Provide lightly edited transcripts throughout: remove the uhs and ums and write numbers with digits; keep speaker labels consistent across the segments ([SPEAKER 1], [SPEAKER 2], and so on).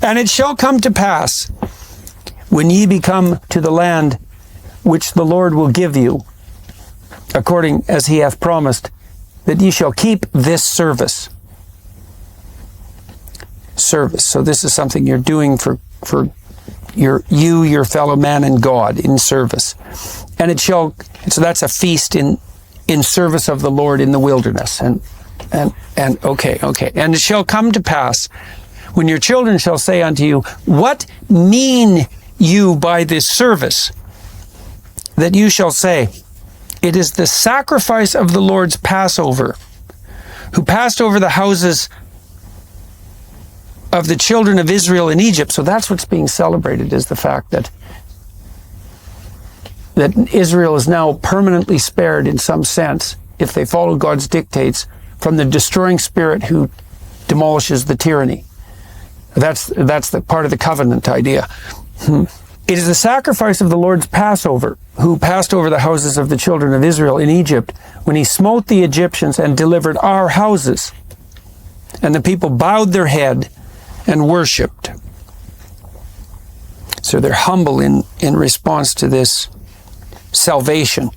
[SPEAKER 1] And it shall come to pass, when ye be come to the land which the Lord will give you, according as he hath promised, that ye shall keep this service. So this is something you're doing for your fellow man, and God in service. And it shall, so that's a feast in service of the Lord in the wilderness. And okay. And it shall come to pass, when your children shall say unto you, what mean you by this service? That you shall say, it is the sacrifice of the Lord's Passover, who passed over the houses of the children of Israel in Egypt. So that's what's being celebrated, is the fact that Israel is now permanently spared in some sense, if they follow God's dictates, from the destroying spirit who demolishes the tyranny. That's the part of the covenant idea. It is the sacrifice of the Lord's Passover, who passed over the houses of the children of Israel in Egypt, when he smote the Egyptians and delivered our houses. And the people bowed their head and worshipped. So they're humble in response to this salvation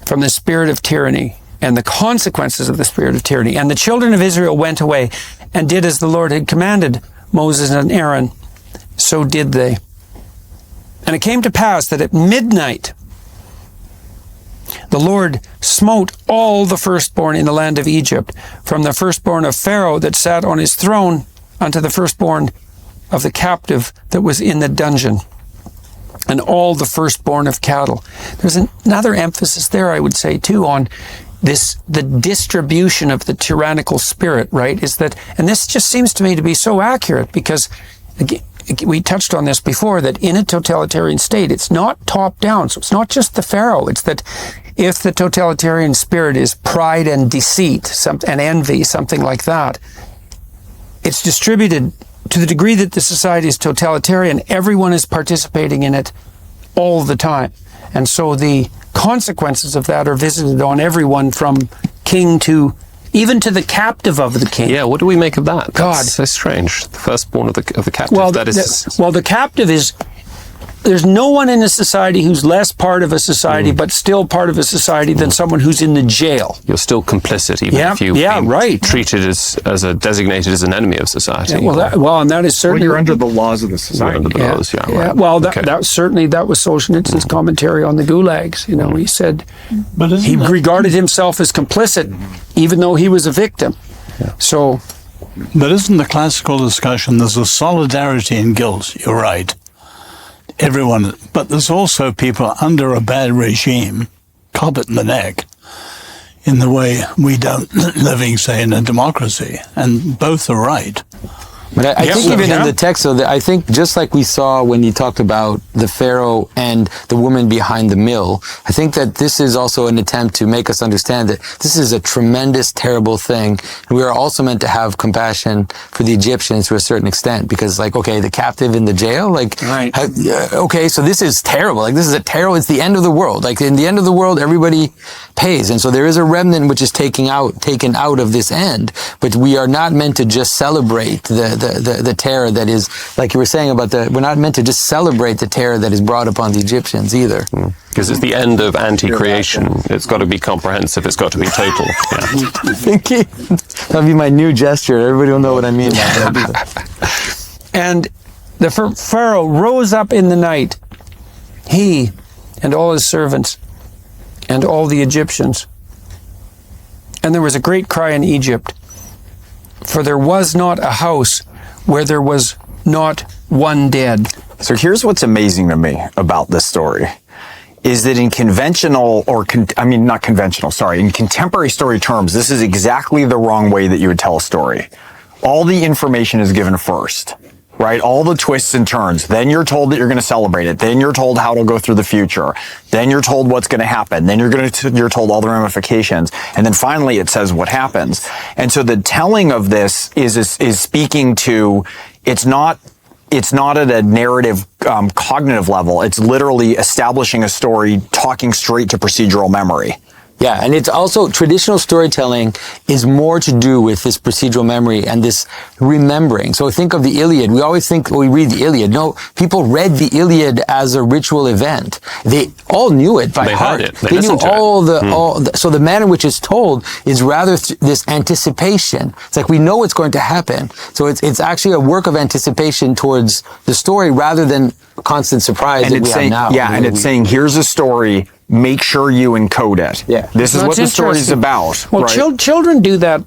[SPEAKER 1] from the spirit of tyranny and the consequences of the spirit of tyranny. And the children of Israel went away and did as the Lord had commanded Moses and Aaron. So did they. And it came to pass that at midnight the Lord smote all the firstborn in the land of Egypt, from the firstborn of Pharaoh that sat on his throne unto the firstborn of the captive that was in the dungeon, and all the firstborn of cattle. There's another emphasis there, I would say, too, on the distribution of the tyrannical spirit, right? Is that, and this just seems to me to be so accurate, because again, we touched on this before, that in a totalitarian state, it's not top down. So it's not just the Pharaoh. It's that if the totalitarian spirit is pride and deceit, and envy, something like that, it's distributed to the degree that the society is totalitarian. Everyone is participating in it all the time. And so the consequences of that are visited on everyone, from king to even to the captive of the king.
[SPEAKER 2] Yeah, what do we make of that?
[SPEAKER 1] God,
[SPEAKER 2] that's so strange. The firstborn of the captive.
[SPEAKER 1] Well,
[SPEAKER 2] that is.
[SPEAKER 1] The captive is. There's no one in a society who's less part of a society, but still part of a society, than someone who's in the jail.
[SPEAKER 2] You're still complicit, even if you've been treated designated as an enemy of society.
[SPEAKER 1] Yeah, and that is certainly.
[SPEAKER 3] Well, you're under the laws of the society.
[SPEAKER 2] You're under the laws, right.
[SPEAKER 1] Well, that was Solzhenitsyn's commentary on the gulags. You know, he said he regarded himself as complicit, even though he was a victim.
[SPEAKER 2] Yeah.
[SPEAKER 1] So.
[SPEAKER 4] But isn't the classical discussion, there's a solidarity in guilt, you're right. Everyone, but there's also people under a bad regime, carpet in the neck, in the way we don't living, say, in a democracy, and both are right.
[SPEAKER 5] But I think even in the text, so I think just like we saw when you talked about the Pharaoh and the woman behind the mill, I think that this is also an attempt to make us understand that this is a tremendous, terrible thing. And we are also meant to have compassion for the Egyptians to a certain extent, because the captive in the jail, so this is terrible. This is a terrible, it's the end of the world. In the end of the world, everybody pays. And so there is a remnant which is taken out of this end, but we are not meant to just celebrate the terror that is, like you were saying about we're not meant to just celebrate the terror that is brought upon the Egyptians either.
[SPEAKER 2] Because it's the end of anti-creation. It's got to be comprehensive. It's got to be total.
[SPEAKER 5] Thank you. That'll be my new gesture. Everybody will know what I mean now.
[SPEAKER 1] And the Pharaoh rose up in the night, he and all his servants and all the Egyptians. And there was a great cry in Egypt, for there was not a house where there was not one dead.
[SPEAKER 3] So here's what's amazing to me about this story, is that in in contemporary story terms, this is exactly the wrong way that you would tell a story. All the information is given first, right? All the twists and turns. Then you're told that you're going to celebrate it. Then you're told how it'll go through the future. Then you're told what's going to happen. Then you're told all the ramifications. And then finally it says what happens. And so the telling of this is speaking to, it's not at a narrative, cognitive level. It's literally establishing a story, talking straight to procedural memory.
[SPEAKER 5] Yeah, and it's also traditional storytelling is more to do with this procedural memory and this remembering. So think of the Iliad. We always think we read the Iliad. No, people read the Iliad as a ritual event. They all knew it by heart.
[SPEAKER 2] Heard it.
[SPEAKER 5] They knew so the manner in which it's told is rather this anticipation. It's like we know what's going to happen. So it's actually a work of anticipation towards the story rather than constant surprise that we have now.
[SPEAKER 3] Yeah, and it's saying, here's a story, make sure you encode it.
[SPEAKER 5] Yeah.
[SPEAKER 3] This is what the story is about.
[SPEAKER 1] Well,
[SPEAKER 3] right?
[SPEAKER 1] children do that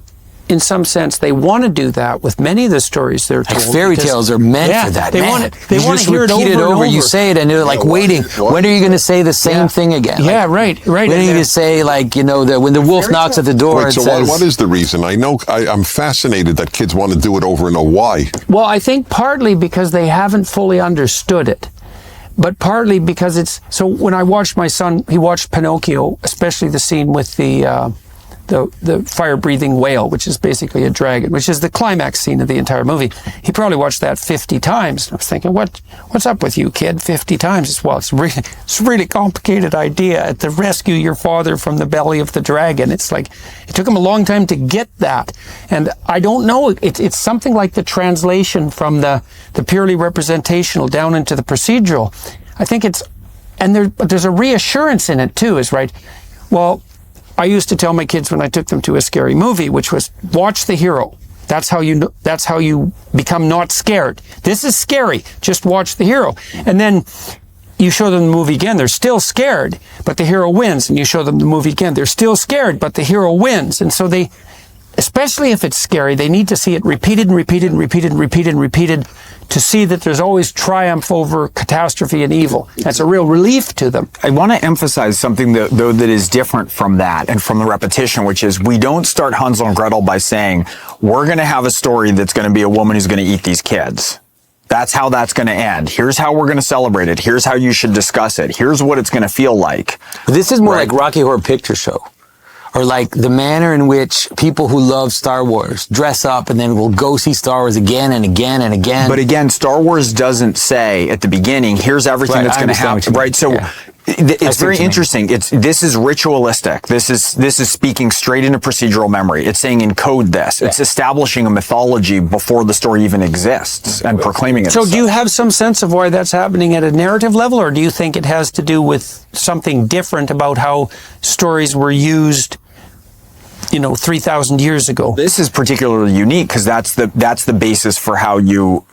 [SPEAKER 1] in some sense. They want to do that with many of the stories they're told.
[SPEAKER 5] Like fairy tales are meant for that.
[SPEAKER 1] They want to hear it over and over.
[SPEAKER 5] You say it and they're like waiting. When are you going to say the same thing again?
[SPEAKER 1] Yeah, right.
[SPEAKER 5] When are you going to say, like, that when the wolf knocks at the door and
[SPEAKER 6] so
[SPEAKER 5] says...
[SPEAKER 6] what is the reason? I'm fascinated that kids want to do it over and over. Why?
[SPEAKER 1] Well, I think partly because they haven't fully understood it. But partly because so when I watched my son, he watched Pinocchio, especially the scene with the fire-breathing whale, which is basically a dragon, which is the climax scene of the entire movie. He probably watched that 50 times. I was thinking, what's up with you, kid? 50 times? It's a really complicated idea to rescue your father from the belly of the dragon. It's like, it took him a long time to get that. And I don't know, it's something like the translation from the purely representational down into the procedural. I think there's a reassurance in it too, is right. Well, I used to tell my kids when I took them to a scary movie, which was, watch the hero. That's how you become not scared. This is scary. Just watch the hero. And then you show them the movie again. They're still scared, but the hero wins. And you show them the movie again. They're still scared, but the hero wins. And so especially if it's scary, they need to see it repeated and repeated and repeated and repeated and repeated to see that there's always triumph over catastrophe and evil. That's a real relief to them.
[SPEAKER 3] I want to emphasize something that is different from that and from the repetition, which is we don't start Hansel and Gretel by saying, we're going to have a story that's going to be a woman who's going to eat these kids. That's how that's going to end. Here's how we're going to celebrate it. Here's how you should discuss it. Here's what it's going to feel like.
[SPEAKER 5] But this is more like Rocky Horror Picture Show. Or like the manner in which people who love Star Wars dress up and then will go see Star Wars again and again and again.
[SPEAKER 3] But again, Star Wars doesn't say at the beginning, here's everything that's going to happen. Right. So it's very interesting. This is ritualistic. This is speaking straight into procedural memory. It's saying encode this. It's establishing a mythology before the story even exists and proclaiming it.
[SPEAKER 1] So do you have some sense of why that's happening at a narrative level, or do you think it has to do with something different about how stories were used 3,000 years ago?
[SPEAKER 3] This is particularly unique because that's the basis for how you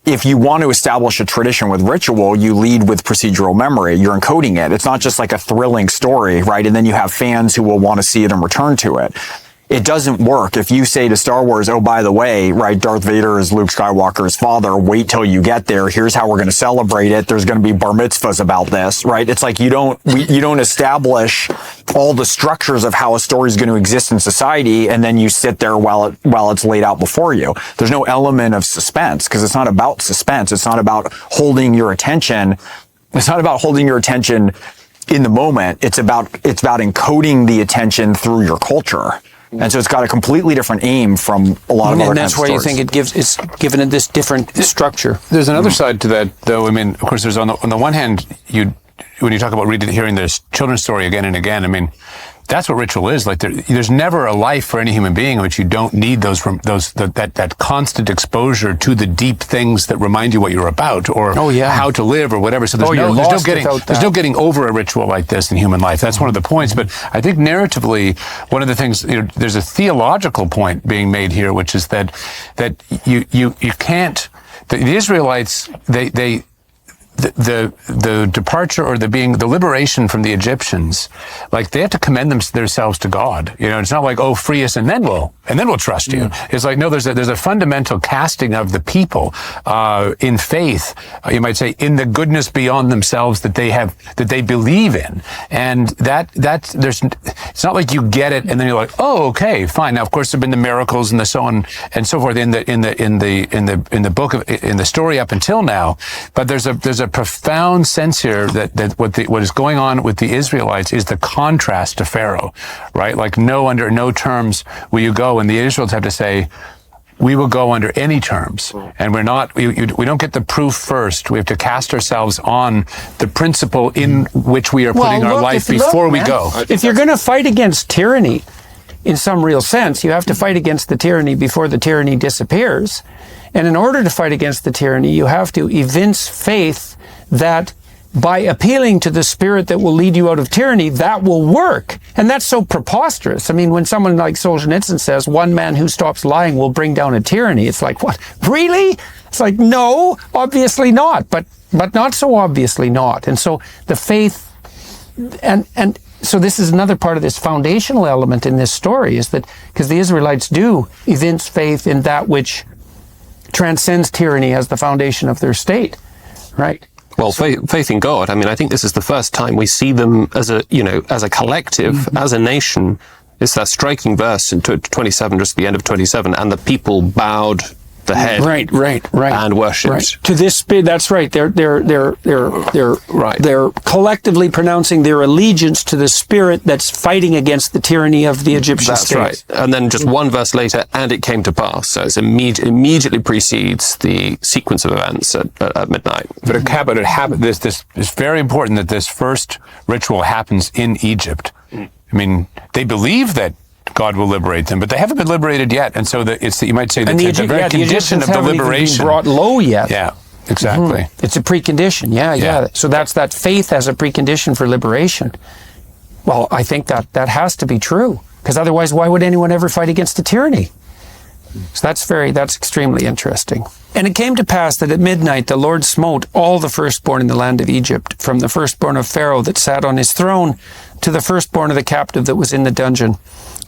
[SPEAKER 3] if you want to establish a tradition with ritual, you lead with procedural memory. You're encoding it. It's not just like a thrilling story, right? And then you have fans who will want to see it and return to it. It doesn't work if you say to Star Wars, oh, by the way, right, Darth Vader is Luke Skywalker's father. Wait till you get there. Here's how we're going to celebrate it. There's going to be bar mitzvahs about this, right? It's like you don't establish all the structures of how a story is going to exist in society, and then you sit there while it's laid out before you. There's no element of suspense because it's not about suspense. It's not about holding your attention. It's not about holding your attention in the moment. It's about encoding the attention through your culture. And so it's got a completely different aim from a lot of other kinds of stories.
[SPEAKER 1] And that's why you think it's given it this different structure.
[SPEAKER 2] There's another side to that, though. I mean, of course, there's on the one hand, when you talk about hearing this children's story again and again, I mean, that's what ritual is. Like there's never a life for any human being in which you don't need that constant exposure to the deep things that remind you what you're about or how to live or whatever. So there's no getting over a ritual like this in human life. That's one of the points. But I think narratively, one of the things, there's a theological point being made here, which is that you can't. The Israelites, the departure or the liberation from the Egyptians, like they have to commend themselves to God. It's not like, oh, free us and then we'll trust you. It's like, no, there's a fundamental casting of the people in faith. You might say in the goodness beyond themselves that they believe in, and it's not like you get it and then you're like, oh, okay, fine. Now, of course, there've been the miracles and the so on and so forth in the book in the story up until now, but there's a profound sense here that what is going on with the Israelites is the contrast to Pharaoh, right? Like under no terms will you go, and the Israelites have to say, we will go under any terms. And we don't get the proof first. We have to cast ourselves on the principle in which we are putting our life before we go.
[SPEAKER 1] If you're going to fight against tyranny, in some real sense, you have to fight against the tyranny before the tyranny disappears. And in order to fight against the tyranny, you have to evince faith that by appealing to the spirit that will lead you out of tyranny, that will work. And that's so preposterous. I mean, when someone like Solzhenitsyn says, one man who stops lying will bring down a tyranny, it's like, what? Really? It's like, no, obviously not, but not so obviously not. And so the faith, and so this is another part of this foundational element in this story, is that because the Israelites do evince faith in that which transcends tyranny as the foundation of their state, right?
[SPEAKER 7] Well, faith in God. I mean, I think this is the first time we see them as a collective, as a nation. It's that striking verse in 27, just at the end of 27, and the people bowed the head,
[SPEAKER 1] right,
[SPEAKER 7] and worshipped.
[SPEAKER 1] Right. To this, that's right. They're
[SPEAKER 7] right.
[SPEAKER 1] They're collectively pronouncing their allegiance to the spirit that's fighting against the tyranny of the Egyptian state.
[SPEAKER 7] That's right. And then just one verse later, and it came to pass. So it immediately precedes the sequence of events at midnight.
[SPEAKER 2] But it happened. This is very important that this first ritual happens in Egypt. I mean, they believe that God will liberate them, but they haven't been liberated yet, and so you might say that the very condition of the liberation
[SPEAKER 1] been brought low yet.
[SPEAKER 2] Yeah, exactly.
[SPEAKER 1] It's a precondition. Yeah. So that's that faith as a precondition for liberation. Well, I think that has to be true, because otherwise, why would anyone ever fight against a tyranny? So that's extremely interesting. And it came to pass that at midnight the Lord smote all the firstborn in the land of Egypt, from the firstborn of Pharaoh that sat on his throne to the firstborn of the captive that was in the dungeon,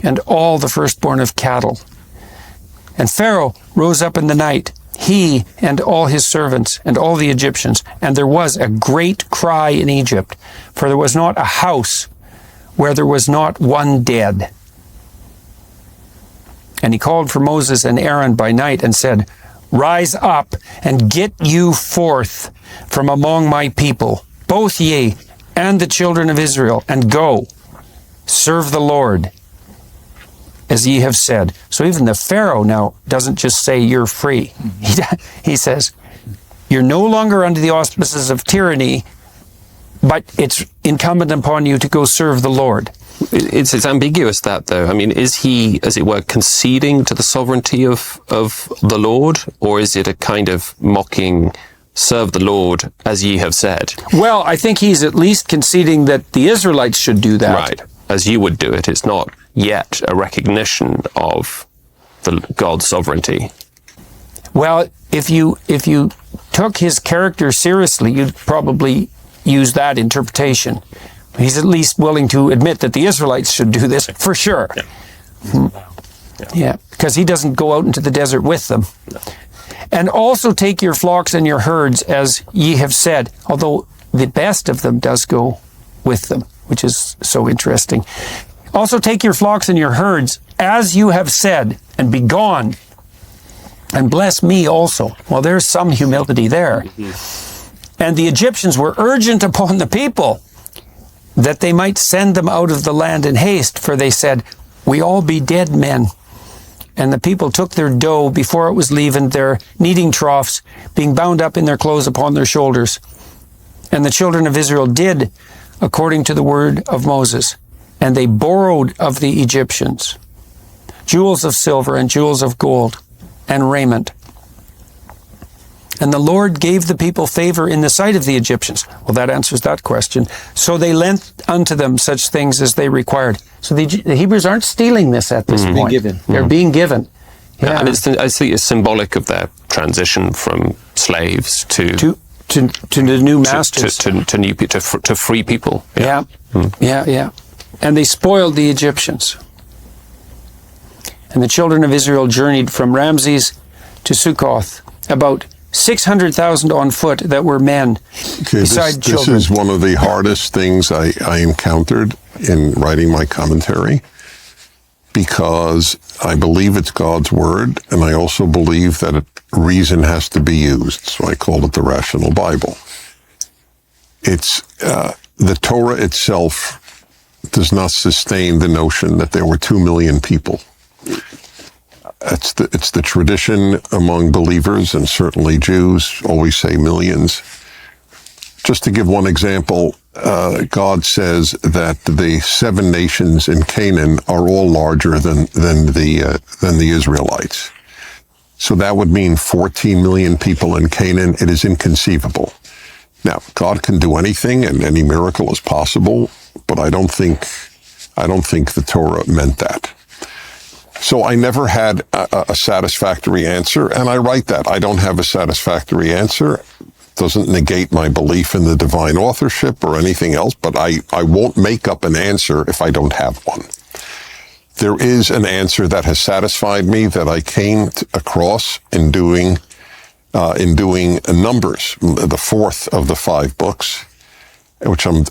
[SPEAKER 1] and all the firstborn of cattle. And Pharaoh rose up in the night, he and all his servants and all the Egyptians, and there was a great cry in Egypt, for there was not a house where there was not one dead. And he called for Moses and Aaron by night and said, Rise up and get you forth from among my people, both ye and the children of Israel, and go, serve the Lord, as ye have said. So even the Pharaoh now doesn't just say you're free. He says, you're no longer under the auspices of tyranny, but it's incumbent upon you to go serve the Lord.
[SPEAKER 7] It's ambiguous, that, though. I mean, is he, as it were, conceding to the sovereignty of the Lord, or is it a kind of mocking, serve the Lord as ye have said?
[SPEAKER 1] Well, I think he's at least conceding that the Israelites should do that.
[SPEAKER 7] Right, as you would do it. It's not yet a recognition of God's sovereignty.
[SPEAKER 1] Well, if you took his character seriously, you'd probably use that interpretation. He's at least willing to admit that the Israelites should do this, for sure. Yeah, because he doesn't go out into the desert with them. And also take your flocks and your herds, as ye have said, although the best of them does go with them, which is so interesting. Also take your flocks and your herds, as you have said, and be gone, and bless me also. Well, there's some humility there. And the Egyptians were urgent upon the people that they might send them out of the land in haste, for they said, we all be dead men. And the people took their dough before it was leavened, their kneading troughs, being bound up in their clothes upon their shoulders. And the children of Israel did according to the word of Moses. And they borrowed of the Egyptians jewels of silver and jewels of gold and raiment. And the Lord gave the people favor in the sight of the Egyptians. Well, that answers that question. So they lent unto them such things as they required. So the Hebrews aren't stealing this at this point.
[SPEAKER 5] Given.
[SPEAKER 1] They're being given.
[SPEAKER 7] Yeah. And I think it's symbolic of their transition from slaves to
[SPEAKER 1] the new masters.
[SPEAKER 7] To free people.
[SPEAKER 1] Yeah. Yeah. And they spoiled the Egyptians. And the children of Israel journeyed from Ramses to Sukkoth, about 600,000 on foot that were men, beside children.
[SPEAKER 6] This is one of the hardest things I encountered in writing my commentary, because I believe it's God's word, and I also believe that reason has to be used. So I call it the rational Bible. It's the Torah itself does not sustain the notion that there were 2 million people. it's the tradition among believers, and certainly Jews always say millions. Just to give one example, God says that the 7 nations in Canaan are all larger than the Israelites. So that would mean 14 million people in Canaan. It is inconceivable. Now, God can do anything, and any miracle is possible, but I don't think the Torah meant that. So I never had a satisfactory answer, and I write that. I don't have a satisfactory answer. Doesn't negate my belief in the divine authorship or anything else, but I won't make up an answer if I don't have one. There is an answer that has satisfied me that I came across in doing Numbers, the 4th of the 5 books, which I'm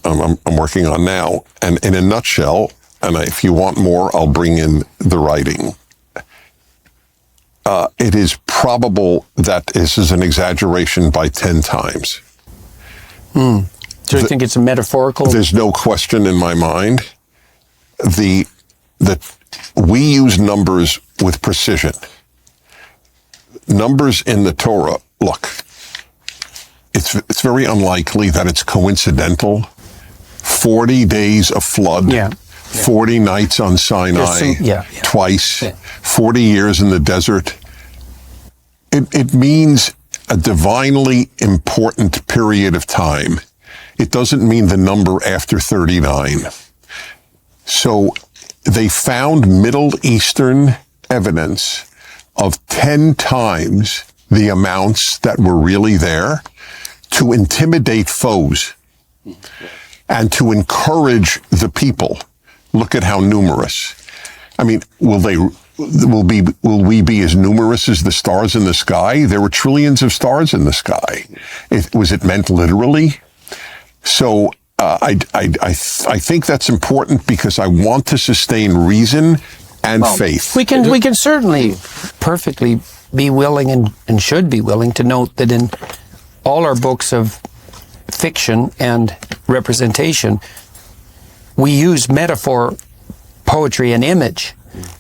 [SPEAKER 6] working on now. And in a nutshell, and if you want more, I'll bring in the writing. It is probable that this is an exaggeration by 10 times.
[SPEAKER 1] So you think it's a metaphorical?
[SPEAKER 6] There's no question in my mind. That we use numbers with precision. Numbers in the Torah, look, it's very unlikely that it's coincidental. 40 days of flood. 40 nights on Sinai, twice, 40 years in the desert. It means a divinely important period of time. It doesn't mean the number after 39. So they found Middle Eastern evidence of 10 times the amounts that were really there to intimidate foes and to encourage the people. Look at how numerous. I mean, will we be as numerous as the stars in the sky? There were trillions of stars in the sky. Was it meant literally? So I think that's important because I want to sustain reason and faith.
[SPEAKER 1] We can certainly perfectly be willing and should be willing to note that in all our books of fiction and representation, we use metaphor, poetry, and image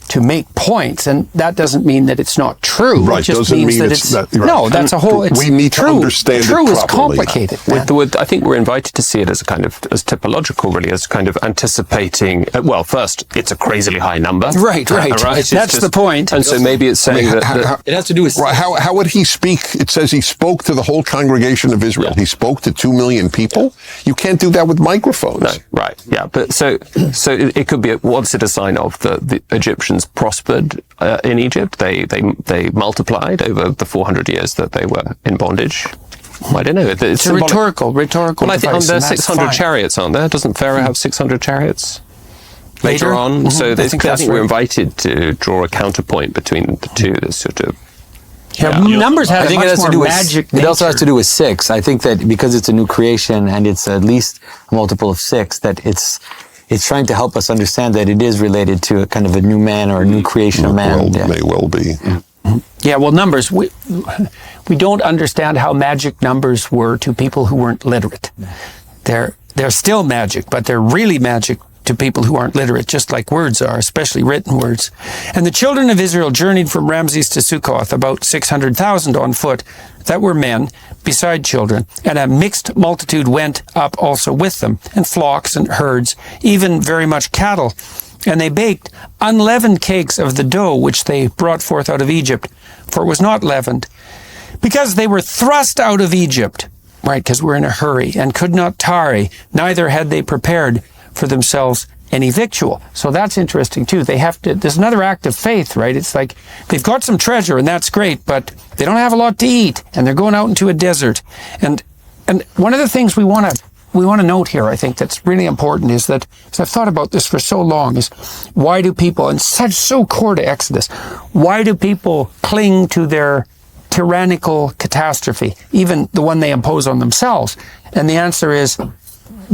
[SPEAKER 1] to make points, and that doesn't mean that it's not true.
[SPEAKER 6] Right,
[SPEAKER 1] it just
[SPEAKER 6] doesn't
[SPEAKER 1] means
[SPEAKER 6] mean
[SPEAKER 1] that
[SPEAKER 6] it's not, right.
[SPEAKER 1] No, that's a whole. It's
[SPEAKER 6] we need
[SPEAKER 1] true.
[SPEAKER 6] to understand
[SPEAKER 1] true
[SPEAKER 6] it
[SPEAKER 1] is
[SPEAKER 6] properly.
[SPEAKER 1] complicated.
[SPEAKER 7] I think we're invited to see it as a kind of as typological, really, as kind of anticipating. Well, first, it's a crazily high number.
[SPEAKER 1] Right. That's the point.
[SPEAKER 7] And so maybe it's saying that
[SPEAKER 5] it has to do with
[SPEAKER 6] how would he speak? It says he spoke to the whole congregation of Israel. Yeah. He spoke to 2 million people. You can't do that with microphones.
[SPEAKER 7] No, right? Yeah, but so it could be. What's it a sign of? The Egyptians prospered in Egypt. They multiplied over the 400 years that they were in bondage. I don't know.
[SPEAKER 1] It's a rhetorical.
[SPEAKER 7] Well, I think there's 600 chariots, aren't there? Doesn't Pharaoh have 600 chariots later on? Mm-hmm. So I think we're invited to draw a counterpoint between the two. This sort of
[SPEAKER 1] numbers have a much more magic nature.
[SPEAKER 5] It also has to do with 6. I think that because it's a new creation and it's at least a multiple of 6, that it's trying to help us understand that it is related to a kind of a new man or a new creation of man.
[SPEAKER 6] May well be.
[SPEAKER 1] Yeah, well, numbers, we don't understand how magic numbers were to people who weren't literate. They're still magic, but they're really magic to people who aren't literate, just like words are, especially written words. And the children of Israel journeyed from Ramses to Sukkoth, about 600,000 on foot, that were men, beside children, and a mixed multitude went up also with them, and flocks and herds, even very much cattle. And they baked unleavened cakes of the dough which they brought forth out of Egypt, for it was not leavened, because they were thrust out of Egypt, right, because we're in a hurry, and could not tarry, neither had they prepared for themselves any victual. So that's interesting too. There's another act of faith, right? It's like they've got some treasure and that's great, but they don't have a lot to eat and they're going out into a desert. And one of the things we want to note here, I think that's really important is that, because I've thought about this for so long, is why do people, and so core to Exodus, why do people cling to their tyrannical catastrophe, even the one they impose on themselves? And the answer is,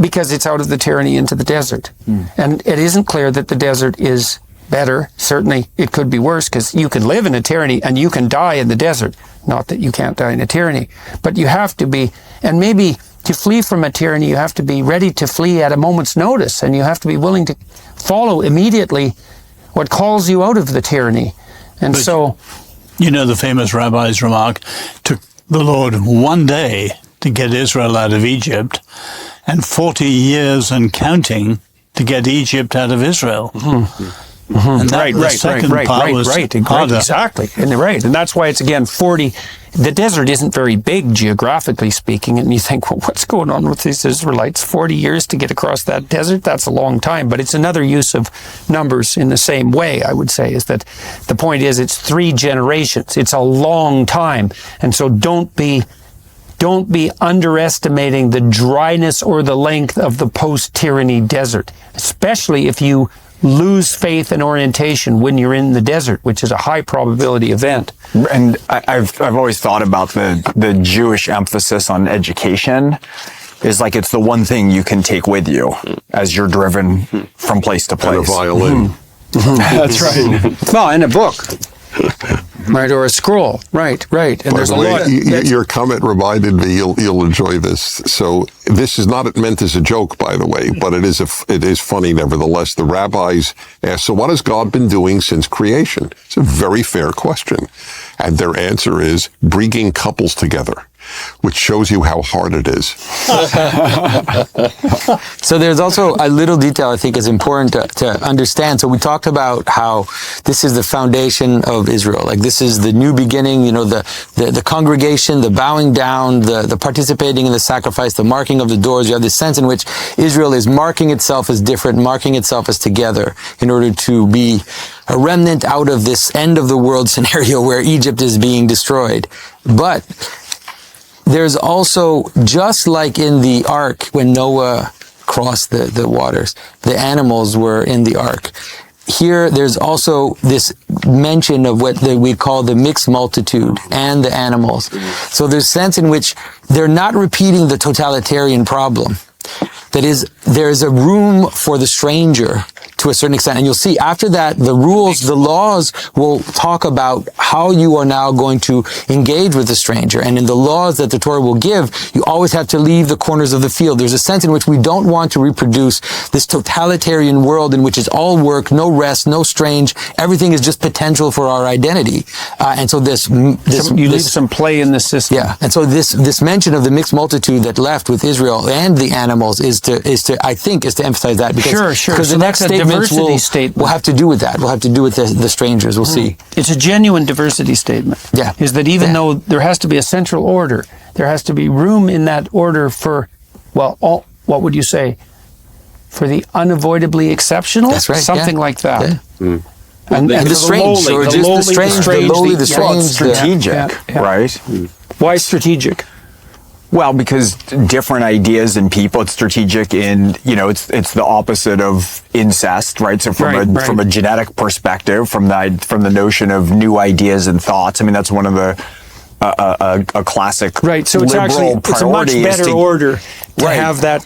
[SPEAKER 1] because it's out of the tyranny into the desert. And it isn't clear that the desert is better. Certainly it could be worse, because you can live in a tyranny and you can die in the desert. Not that you can't die in a tyranny, but you have to be, and maybe to flee from a tyranny, you have to be ready to flee at a moment's notice, and you have to be willing to follow immediately what calls you out of the tyranny. And so,
[SPEAKER 4] you know, the famous rabbi's remark, took the Lord one day to get Israel out of Egypt and 40 years and counting to get Egypt out of Israel. And that, the second part was harder.
[SPEAKER 1] Exactly. And that's why it's, again, 40. The desert isn't very big, geographically speaking, and you think, well, what's going on with these Israelites? 40 years to get across that desert? That's a long time. But it's another use of numbers in the same way, I would say, is that the point is it's 3 generations. It's a long time. And so don't be underestimating the dryness or the length of the post-tyranny desert, especially if you lose faith and orientation when you're in the desert, which is a high probability event.
[SPEAKER 3] And I've always thought about the Jewish emphasis on education is like it's the one thing you can take with you as you're driven from place to place.
[SPEAKER 6] And a violin.
[SPEAKER 3] That's right.
[SPEAKER 1] Well, and a book. Right, or a scroll. Right. And there's a lot.
[SPEAKER 6] Your comment reminded me. You'll enjoy this. So this is not meant as a joke, by the way, but it is funny nevertheless. The rabbis asked, "So what has God been doing since creation?" It's a very fair question, and their answer is bringing couples together, which shows you how hard it is.
[SPEAKER 5] So there's also a little detail I think is important to understand. So we talked about how this is the foundation of Israel. Like this is the new beginning, you know, the congregation, the bowing down, the participating in the sacrifice, the marking of the doors. You have this sense in which Israel is marking itself as different, marking itself as together in order to be a remnant out of this end of the world scenario where Egypt is being destroyed. But there's also, just like in the ark when Noah crossed the waters, the animals were in the ark. Here, there's also this mention of what we call the mixed multitude and the animals. So there's a sense in which they're not repeating the totalitarian problem. That is, there's a room for the stranger to a certain extent. And you'll see after that, the rules, the laws will talk about how you are now going to engage with the stranger. And in the laws that the Torah will give, you always have to leave the corners of the field. There's a sense in which we don't want to reproduce this totalitarian world in which it's all work, no rest, no strange. Everything is just potential for our identity. And so
[SPEAKER 1] you leave some play in the system.
[SPEAKER 5] Yeah. And so this mention of the mixed multitude that left with Israel and the animals is to emphasize that because
[SPEAKER 1] sure.
[SPEAKER 5] Because
[SPEAKER 1] so
[SPEAKER 5] the next statements will have to do with that. Will have to do with the strangers. We'll see.
[SPEAKER 1] It's a genuine diversity statement.
[SPEAKER 5] Yeah.
[SPEAKER 1] Is that even though there has to be a central order, there has to be room in that order for, what would you say, for the unavoidably exceptional?
[SPEAKER 5] That's right.
[SPEAKER 1] Something like that.
[SPEAKER 5] Yeah. And the strange, or just the strange, the lowly, the strange,
[SPEAKER 3] strategic, right?
[SPEAKER 1] Why strategic?
[SPEAKER 3] Well, because different ideas and people, it's strategic in, it's the opposite of incest, right? So from a genetic perspective, from the notion of new ideas and thoughts, I mean, that's one of the a classic
[SPEAKER 1] right. So it's a much better order to have that.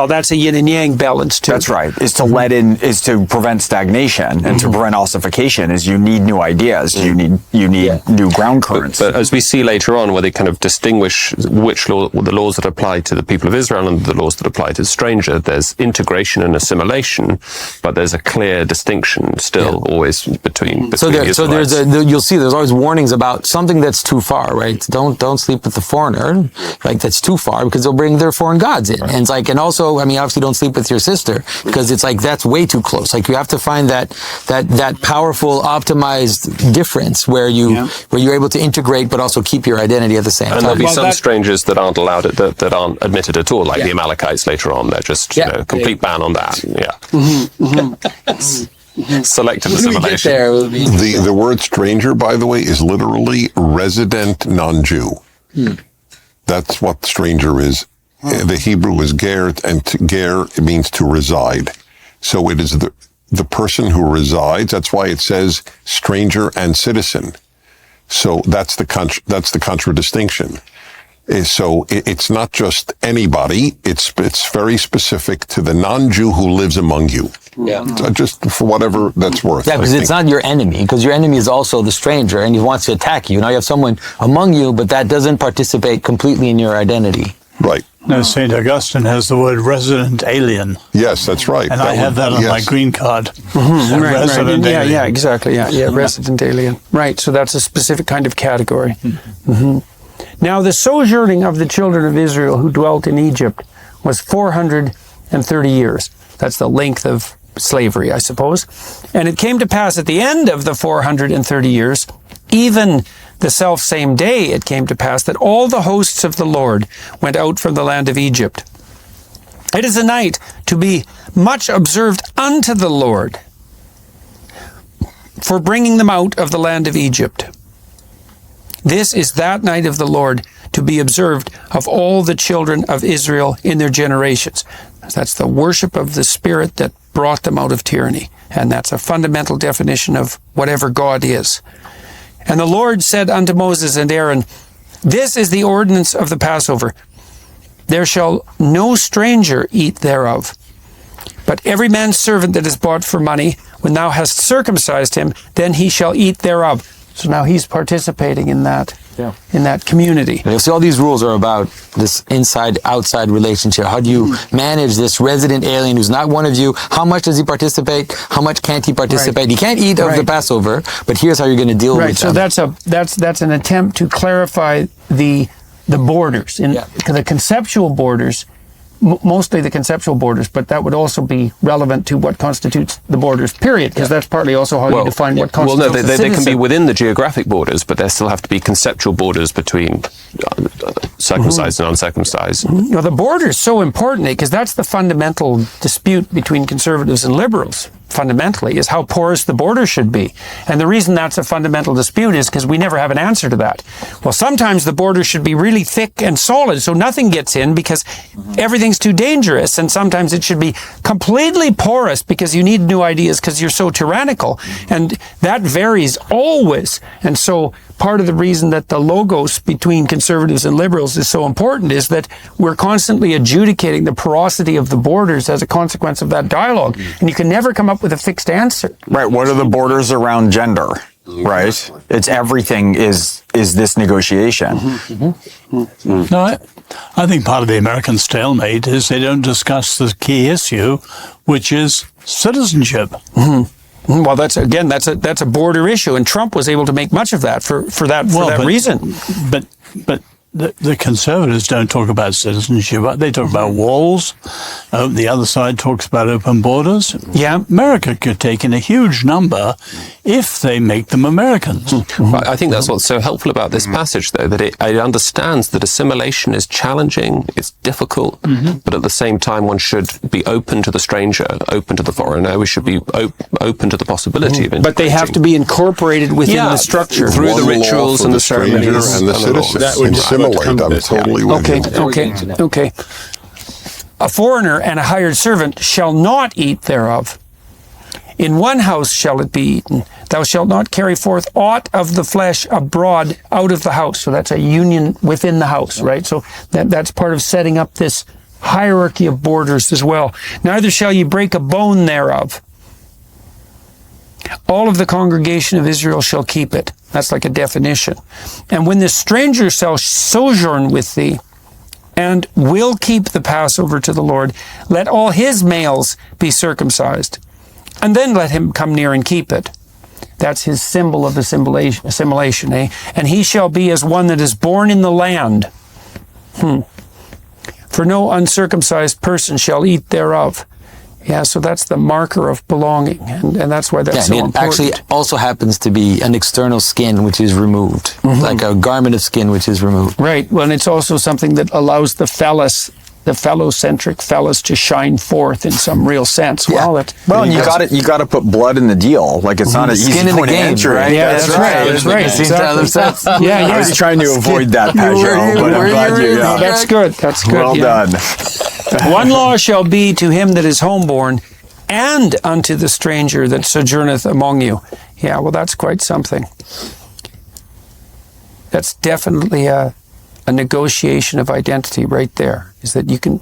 [SPEAKER 1] That's a yin and yang balance too.
[SPEAKER 3] That's right. Is to prevent stagnation and to prevent ossification. Is you need new ideas. You need new ground currents.
[SPEAKER 7] But as we see later on, where they kind of distinguish the laws that apply to the people of Israel and the laws that apply to the stranger, there's integration and assimilation, but there's a clear distinction still always between
[SPEAKER 5] you'll see there's always warnings about something that's too far. Right? Don't sleep with the foreigner. Like that's too far because they'll bring their foreign gods in. And it's like, and also, I mean, obviously don't sleep with your sister because it's like, that's way too close. Like you have to find that powerful, optimized difference where you're able to integrate, but also keep your identity at the same time.
[SPEAKER 7] And there'll be some strangers that aren't allowed that aren't admitted at all, like the Amalekites later on. They're just, complete ban on that. Yeah. Selective assimilation.
[SPEAKER 6] The word stranger, by the way, is literally resident non-Jew. That's what stranger is. The Hebrew is ger, and ger means to reside. So it is the person who resides. That's why it says stranger and citizen. So that's the contradistinction. So it's not just anybody. It's very specific to the non-Jew who lives among you. Yeah. So just for whatever that's worth.
[SPEAKER 5] Yeah, because it's not your enemy, because your enemy is also the stranger and he wants to attack you. Now you have someone among you, but that doesn't participate completely in your identity.
[SPEAKER 6] Right.
[SPEAKER 4] No, St. Augustine has the word resident alien.
[SPEAKER 6] Yes, that's right.
[SPEAKER 4] And I have that on my green card. Resident alien.
[SPEAKER 1] Yeah, exactly. Yeah, resident alien. Right, so that's a specific kind of category. Now, the sojourning of the children of Israel who dwelt in Egypt was 430 years. That's the length of slavery, I suppose. And it came to pass at the end of the 430 years, even the selfsame day it came to pass, that all the hosts of the Lord went out from the land of Egypt. It is a night to be much observed unto the Lord for bringing them out of the land of Egypt. This is that night of the Lord to be observed of all the children of Israel in their generations. That's the worship of the Spirit that brought them out of tyranny. And that's a fundamental definition of whatever God is. And the Lord said unto Moses and Aaron, This is the ordinance of the Passover. There shall no stranger eat thereof. But every man's servant that is bought for money, when thou hast circumcised him, then he shall eat thereof. So now he's participating in that, in that community.
[SPEAKER 5] So all these rules are about this inside-outside relationship. How do you manage this resident alien who's not one of you? How much does he participate? How much can't he participate?
[SPEAKER 1] Right.
[SPEAKER 5] He can't eat of the Passover, but here's how you're going to deal with
[SPEAKER 1] so
[SPEAKER 5] them.
[SPEAKER 1] that's an attempt to clarify the borders, the conceptual borders. Mostly the conceptual borders, but that would also be relevant to what constitutes the borders, period, because that's partly also how you define what constitutes
[SPEAKER 7] Well, no, they can be within the geographic borders, but there still have to be conceptual borders between circumcised and uncircumcised.
[SPEAKER 1] Well, the border is so important because that's the fundamental dispute between conservatives and liberals, fundamentally, is how porous the border should be. And the reason that's a fundamental dispute is because we never have an answer to that. Well, sometimes the border should be really thick and solid so nothing gets in because everything's too dangerous, and sometimes it should be completely porous because you need new ideas because you're so tyrannical, and that varies always. And so part of the reason that the logos between conservatives and liberals is so important is that we're constantly adjudicating the porosity of the borders as a consequence of that dialogue, and you can never come up with a fixed answer.
[SPEAKER 3] Right. What are the borders around gender? Right. It's everything is this negotiation.
[SPEAKER 4] No, I think part of the American stalemate is they don't discuss the key issue, which is citizenship.
[SPEAKER 1] Well, that's a border issue, and Trump was able to make much of that for that reason.
[SPEAKER 4] But the conservatives don't talk about citizenship. They talk about walls. The other side talks about open borders.
[SPEAKER 1] Yeah.
[SPEAKER 4] America could take in a huge number if they make them Americans.
[SPEAKER 7] I think that's what's so helpful about this passage, though, that it understands that assimilation is challenging, it's difficult, but at the same time one should be open to the stranger, open to the foreigner. We should be open to the possibility of integration.
[SPEAKER 1] But they have to be incorporated within the structure.
[SPEAKER 7] Through the rituals and the ceremonies.
[SPEAKER 6] And the citizens. I'm totally with you.
[SPEAKER 1] Okay. A foreigner and a hired servant shall not eat thereof. In one house shall it be eaten. Thou shalt not carry forth aught of the flesh abroad out of the house. So that's a union within the house, right? So that's part of setting up this hierarchy of borders as well. Neither shall ye break a bone thereof. All of the congregation of Israel shall keep it. That's like a definition. And when the stranger shall sojourn with thee, and will keep the Passover to the Lord, let all his males be circumcised, and then let him come near and keep it. That's his symbol of assimilation, eh? And he shall be as one that is born in the land. For no uncircumcised person shall eat thereof. Yeah, so that's the marker of belonging, and that's why that's so important.
[SPEAKER 5] It actually also happens to be an external skin which is removed, like a garment of skin which is removed.
[SPEAKER 1] Right, well, and it's also something that allows the phallocentric phallus to shine forth in some real sense.
[SPEAKER 3] Yeah. Well, and you got to put blood in the deal. Like it's not an easy
[SPEAKER 5] skin in the game,
[SPEAKER 3] entry.
[SPEAKER 5] Right?
[SPEAKER 1] Yeah, that's right. Exactly.
[SPEAKER 3] I was trying to avoid that, Pajot, but I'm glad you.
[SPEAKER 1] Yeah. That's good. That's good.
[SPEAKER 3] Well done.
[SPEAKER 1] One law shall be to him that is homeborn, and unto the stranger that sojourneth among you. Yeah, well, that's quite something. That's definitely a negotiation of identity right there, is that you can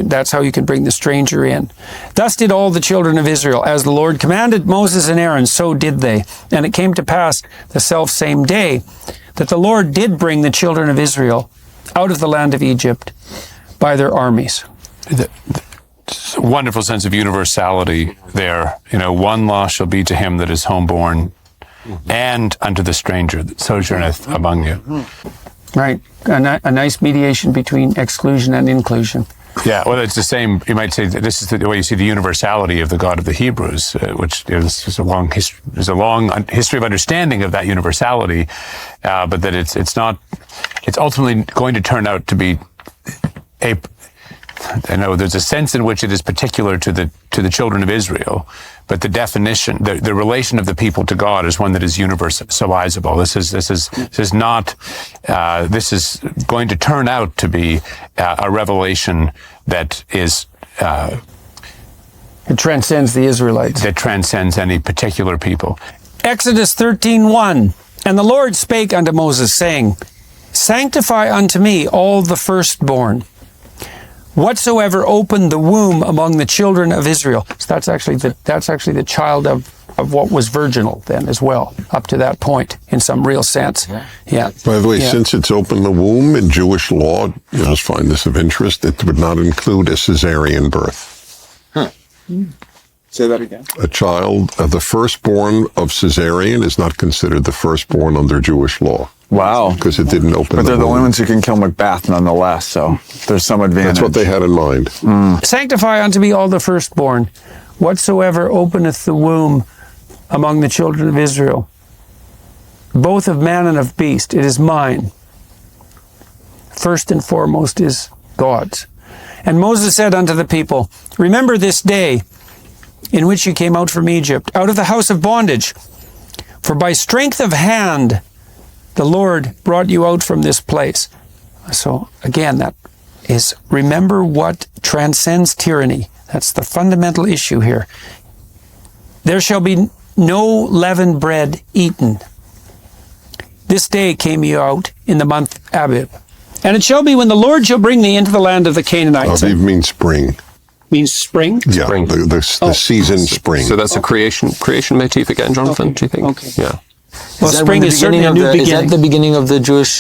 [SPEAKER 1] that's how you can bring the stranger in. Thus did all the children of Israel, as the Lord commanded Moses and Aaron, so did they. And it came to pass the selfsame day that the Lord did bring the children of Israel out of the land of Egypt by their armies.
[SPEAKER 2] It's a wonderful sense of universality there. One law shall be to him that is homeborn and unto the stranger that sojourneth among you.
[SPEAKER 1] Right. A nice mediation between exclusion and inclusion.
[SPEAKER 2] Yeah, well, it's the same. You might say that this is the way you see the universality of the God of the Hebrews, which is a long history. There's a long history of understanding of that universality, but that it's not. It's ultimately going to turn out to be a. I know there's a sense in which it is particular to the children of Israel, but the definition, the relation of the people to God is one that is universalizable. This is going to turn out to be a revelation that is.
[SPEAKER 1] It transcends the Israelites.
[SPEAKER 2] That transcends any particular people.
[SPEAKER 1] Exodus 13:1. And the Lord spake unto Moses, saying, Sanctify unto me all the firstborn, whatsoever opened the womb among the children of Israel. So that's actually the child of what was virginal then as well, up to that point, in some real sense. Yeah.
[SPEAKER 6] By the way, since it's open the womb in Jewish law, you must find this of interest, it would not include a cesarean birth.
[SPEAKER 3] Say that again.
[SPEAKER 6] A child, the firstborn of cesarean is not considered the firstborn under Jewish law.
[SPEAKER 3] Wow.
[SPEAKER 6] Because it didn't open
[SPEAKER 3] But they're the
[SPEAKER 6] womb.
[SPEAKER 3] ones who can kill Macbeth nonetheless, so there's some advantage.
[SPEAKER 6] That's what they had in mind.
[SPEAKER 1] Sanctify unto me all the firstborn, whatsoever openeth the womb among the children of Israel, both of man and of beast. It is mine. First and foremost is God's. And Moses said unto the people, Remember this day in which you came out from Egypt, out of the house of bondage. For by strength of hand the Lord brought you out from this place. So again, that is, remember what transcends tyranny. That's the fundamental issue here. There shall be no leavened bread eaten. This day came you out in the month Abib. And it shall be when the Lord shall bring thee into the land of the Canaanites.
[SPEAKER 6] Abib means spring.
[SPEAKER 1] Means spring?
[SPEAKER 6] Yeah,
[SPEAKER 7] Spring.
[SPEAKER 6] the season spring.
[SPEAKER 7] So that's a creation motif again, Jonathan, do you think?
[SPEAKER 1] Okay.
[SPEAKER 7] Yeah.
[SPEAKER 1] Well, spring is certainly a new beginning.
[SPEAKER 5] Is that the beginning of the Jewish